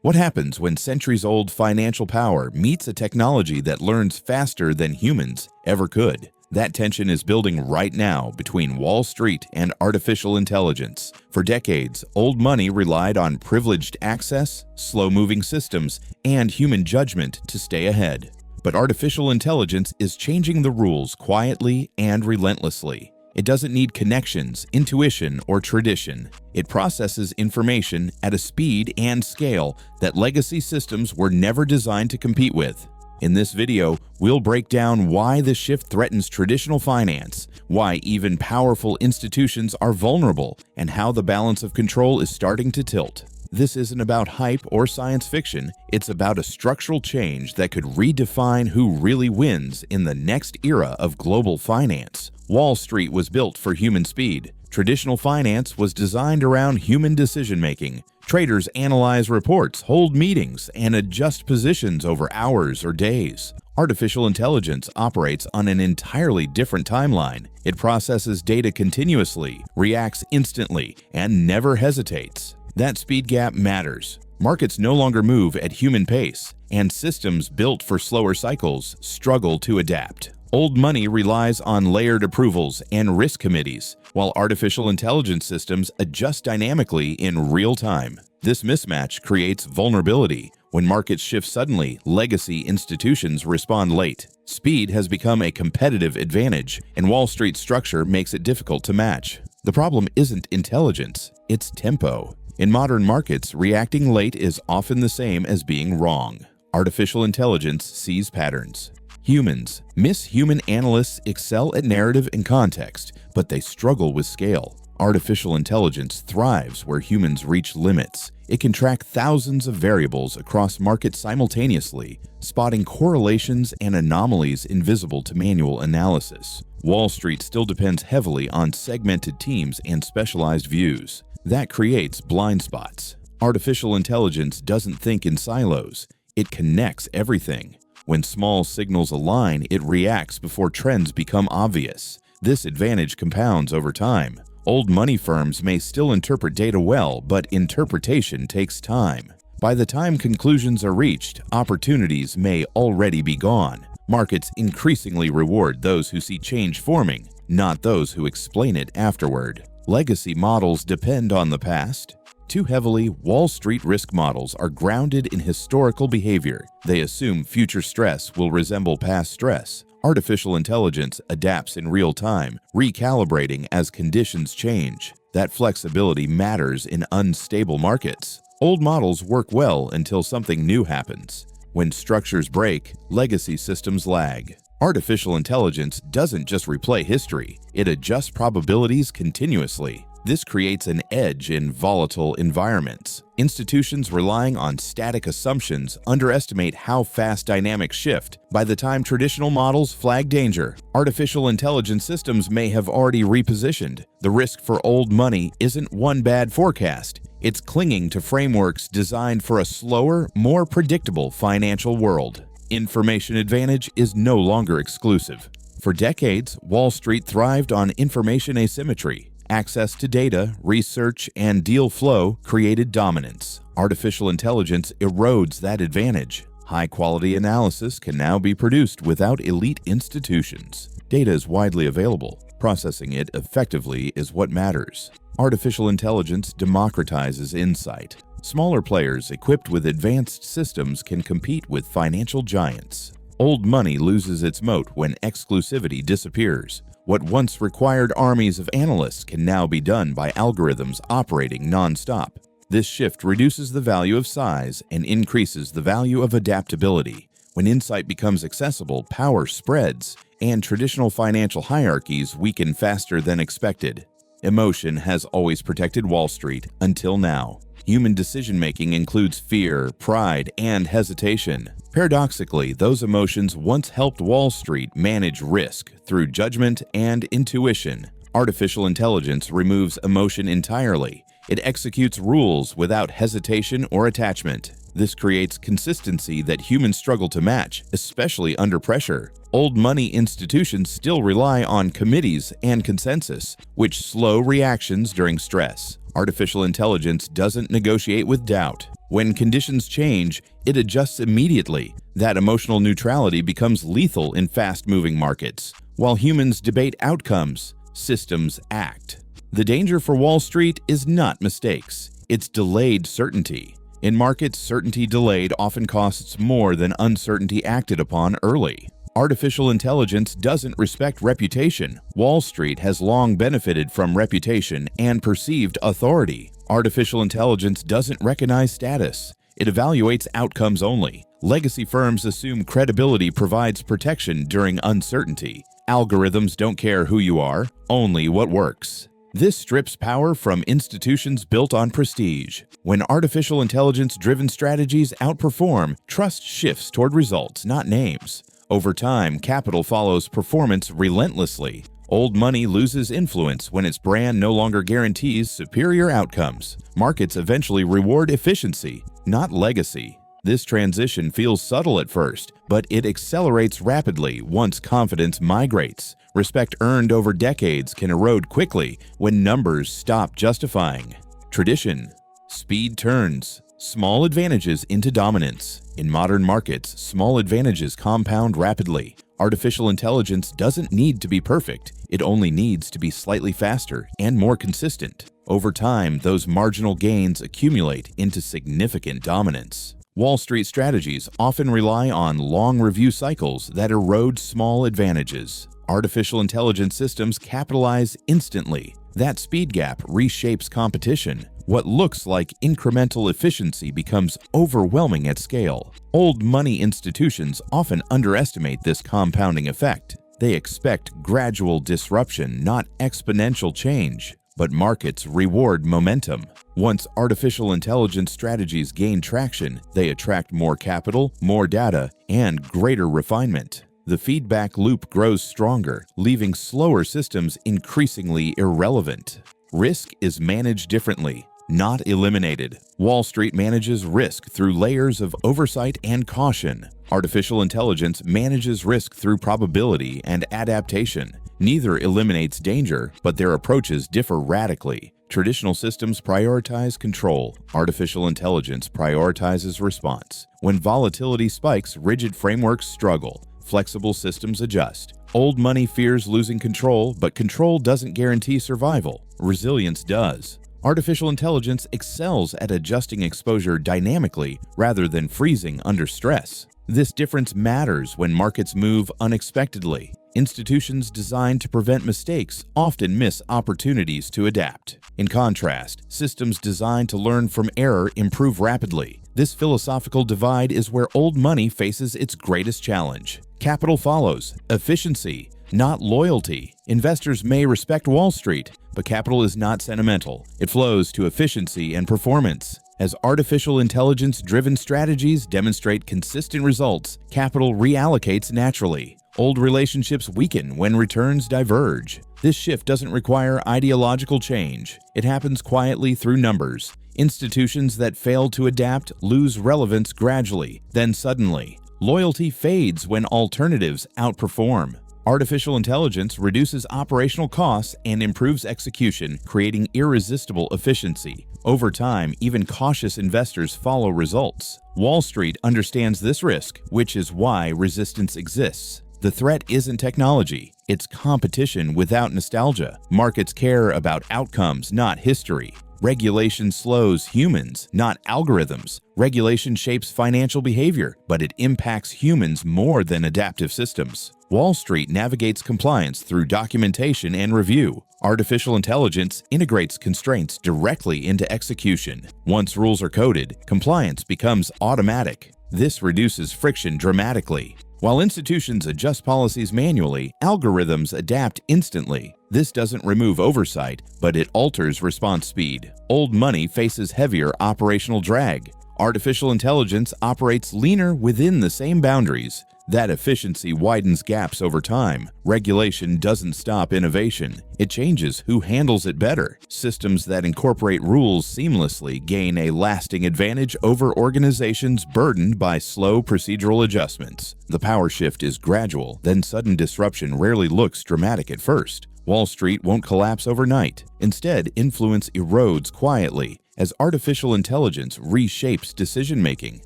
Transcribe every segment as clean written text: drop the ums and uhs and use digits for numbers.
What happens when centuries-old financial power meets a technology that learns faster than humans ever could? That tension is building right now between Wall Street and artificial intelligence. For decades, old money relied on privileged access, slow-moving systems, and human judgment to stay ahead. But artificial intelligence is changing the rules quietly and relentlessly. It doesn't need connections, intuition, or tradition. It processes information at a speed and scale that legacy systems were never designed to compete with. In this video, we'll break down why the shift threatens traditional finance, why even powerful institutions are vulnerable, and how the balance of control is starting to tilt. This isn't about hype or science fiction, it's about a structural change that could redefine who really wins in the next era of global finance. Wall Street was built for human speed. Traditional finance was designed around human decision-making. Traders analyze reports, hold meetings, and adjust positions over hours or days. Artificial intelligence operates on an entirely different timeline. It processes data continuously, reacts instantly, and never hesitates. That speed gap matters. Markets no longer move at human pace, and systems built for slower cycles struggle to adapt. Old money relies on layered approvals and risk committees, while artificial intelligence systems adjust dynamically in real time. This mismatch creates vulnerability. When markets shift suddenly, legacy institutions respond late. Speed has become a competitive advantage, and Wall Street's structure makes it difficult to match. The problem isn't intelligence, it's tempo. In modern markets, reacting late is often the same as being wrong. Artificial intelligence sees patterns. Human analysts excel at narrative and context, but they struggle with scale. Artificial intelligence thrives where humans reach limits. It can track thousands of variables across markets simultaneously, spotting correlations and anomalies invisible to manual analysis. Wall Street still depends heavily on segmented teams and specialized views. That creates blind spots. Artificial intelligence doesn't think in silos. It connects everything. When small signals align, it reacts before trends become obvious. This advantage compounds over time. Old money firms may still interpret data well, but interpretation takes time. By the time conclusions are reached, opportunities may already be gone. Markets increasingly reward those who see change forming, not those who explain it afterward. Legacy models depend on the past. Too heavily, Wall Street risk models are grounded in historical behavior. They assume future stress will resemble past stress. Artificial intelligence adapts in real time, recalibrating as conditions change. That flexibility matters in unstable markets. Old models work well until something new happens. When structures break, legacy systems lag. Artificial intelligence doesn't just replay history, it adjusts probabilities continuously. This creates an edge in volatile environments. Institutions relying on static assumptions underestimate how fast dynamics shift. By the time traditional models flag danger, artificial intelligence systems may have already repositioned. The risk for old money isn't one bad forecast. It's clinging to frameworks designed for a slower, more predictable financial world. Information advantage is no longer exclusive. For decades, Wall Street thrived on information asymmetry. Access to data, research, and deal flow created dominance. Artificial intelligence erodes that advantage. High-quality analysis can now be produced without elite institutions. Data is widely available. Processing it effectively is what matters. Artificial intelligence democratizes insight. Smaller players equipped with advanced systems can compete with financial giants. Old money loses its moat when exclusivity disappears. What once required armies of analysts can now be done by algorithms operating non-stop. This shift reduces the value of size and increases the value of adaptability. When insight becomes accessible, power spreads, and traditional financial hierarchies weaken faster than expected. Emotion has always protected Wall Street until now. Human decision-making includes fear, pride, and hesitation. Paradoxically, those emotions once helped Wall Street manage risk through judgment and intuition. Artificial intelligence removes emotion entirely. It executes rules without hesitation or attachment. This creates consistency that humans struggle to match, especially under pressure. Old money institutions still rely on committees and consensus, which slow reactions during stress. Artificial intelligence doesn't negotiate with doubt. When conditions change, it adjusts immediately. That emotional neutrality becomes lethal in fast-moving markets. While humans debate outcomes, systems act. The danger for Wall Street is not mistakes, it's delayed certainty. In markets, certainty delayed often costs more than uncertainty acted upon early. Artificial intelligence doesn't respect reputation. Wall Street has long benefited from reputation and perceived authority. Artificial intelligence doesn't recognize status. It evaluates outcomes only. Legacy firms assume credibility provides protection during uncertainty. Algorithms don't care who you are, only what works. This strips power from institutions built on prestige. When artificial intelligence-driven strategies outperform, trust shifts toward results, not names. Over time, capital follows performance relentlessly. Old money loses influence when its brand no longer guarantees superior outcomes. Markets eventually reward efficiency, not legacy. This transition feels subtle at first, but it accelerates rapidly once confidence migrates. Respect earned over decades can erode quickly when numbers stop justifying. Tradition. Speed turns small advantages into dominance. In modern markets, small advantages compound rapidly. Artificial intelligence doesn't need to be perfect. It only needs to be slightly faster and more consistent. Over time, those marginal gains accumulate into significant dominance. Wall Street strategies often rely on long review cycles that erode small advantages. Artificial intelligence systems capitalize instantly. That speed gap reshapes competition. What looks like incremental efficiency becomes overwhelming at scale. Old money institutions often underestimate this compounding effect. They expect gradual disruption, not exponential change. But markets reward momentum. Once artificial intelligence strategies gain traction, they attract more capital, more data, and greater refinement. The feedback loop grows stronger, leaving slower systems increasingly irrelevant. Risk is managed differently, not eliminated. Wall Street manages risk through layers of oversight and caution. Artificial intelligence manages risk through probability and adaptation. Neither eliminates danger, but their approaches differ radically. Traditional systems prioritize control. Artificial intelligence prioritizes response. When volatility spikes, rigid frameworks struggle. Flexible systems adjust. Old money fears losing control, but control doesn't guarantee survival. Resilience does. Artificial intelligence excels at adjusting exposure dynamically rather than freezing under stress. This difference matters when markets move unexpectedly. Institutions designed to prevent mistakes often miss opportunities to adapt. In contrast, systems designed to learn from error improve rapidly. This philosophical divide is where old money faces its greatest challenge. Capital follows efficiency, not loyalty. Investors may respect Wall Street, but capital is not sentimental. It flows to efficiency and performance. As artificial intelligence-driven strategies demonstrate consistent results, capital reallocates naturally. Old relationships weaken when returns diverge. This shift doesn't require ideological change. It happens quietly through numbers. Institutions that fail to adapt lose relevance gradually, then suddenly. Loyalty fades when alternatives outperform. Artificial intelligence reduces operational costs and improves execution, creating irresistible efficiency. Over time, even cautious investors follow results. Wall Street understands this risk, which is why resistance exists. The threat isn't technology, it's competition without nostalgia. Markets care about outcomes, not history. Regulation slows humans, not algorithms. Regulation shapes financial behavior, but it impacts humans more than adaptive systems. Wall Street navigates compliance through documentation and review. Artificial intelligence integrates constraints directly into execution. Once rules are coded, compliance becomes automatic. This reduces friction dramatically. While institutions adjust policies manually, algorithms adapt instantly. This doesn't remove oversight, but it alters response speed. Old money faces heavier operational drag. Artificial intelligence operates leaner within the same boundaries. That efficiency widens gaps over time. Regulation doesn't stop innovation. It changes who handles it better. Systems that incorporate rules seamlessly gain a lasting advantage over organizations burdened by slow procedural adjustments. The power shift is gradual, then sudden disruption rarely looks dramatic at first. Wall Street won't collapse overnight. Instead, influence erodes quietly. As artificial intelligence reshapes decision-making,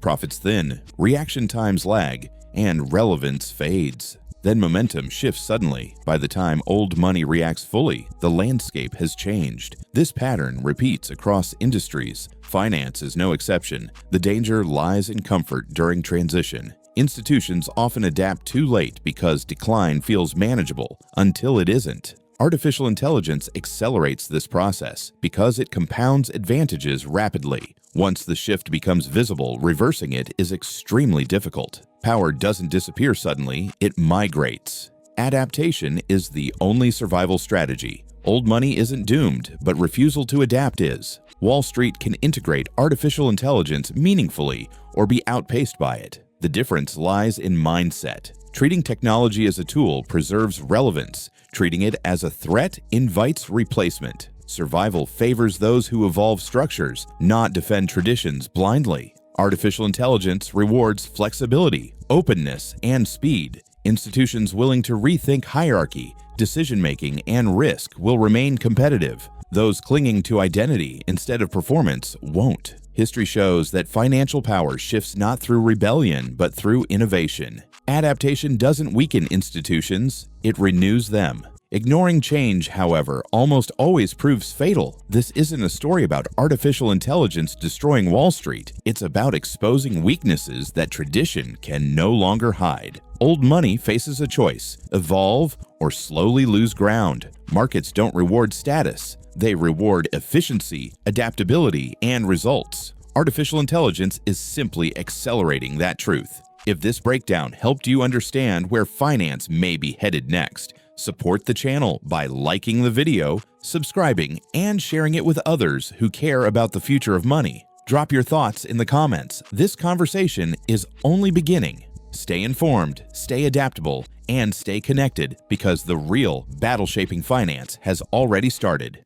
profits thin, reaction times lag, and relevance fades. Then momentum shifts suddenly. By the time old money reacts fully, the landscape has changed. This pattern repeats across industries. Finance is no exception. The danger lies in comfort during transition. Institutions often adapt too late because decline feels manageable until it isn't. Artificial intelligence accelerates this process because it compounds advantages rapidly. Once the shift becomes visible, reversing it is extremely difficult. Power doesn't disappear suddenly, it migrates. Adaptation is the only survival strategy. Old money isn't doomed, but refusal to adapt is. Wall Street can integrate artificial intelligence meaningfully or be outpaced by it. The difference lies in mindset. Treating technology as a tool preserves relevance. Treating it as a threat invites replacement. Survival favors those who evolve structures, not defend traditions blindly. Artificial intelligence rewards flexibility, openness, and speed. Institutions willing to rethink hierarchy, decision-making, and risk will remain competitive. Those clinging to identity instead of performance won't. History shows that financial power shifts not through rebellion, but through innovation. Adaptation doesn't weaken institutions, it renews them. Ignoring change, however, almost always proves fatal. This isn't a story about artificial intelligence destroying Wall Street. It's about exposing weaknesses that tradition can no longer hide. Old money faces a choice: evolve or slowly lose ground. Markets don't reward status. They reward efficiency, adaptability, and results. Artificial intelligence is simply accelerating that truth. If this breakdown helped you understand where finance may be headed next, support the channel by liking the video, subscribing, and sharing it with others who care about the future of money. Drop your thoughts in the comments. This conversation is only beginning. Stay informed, stay adaptable, and stay connected because the real battle-shaping finance has already started.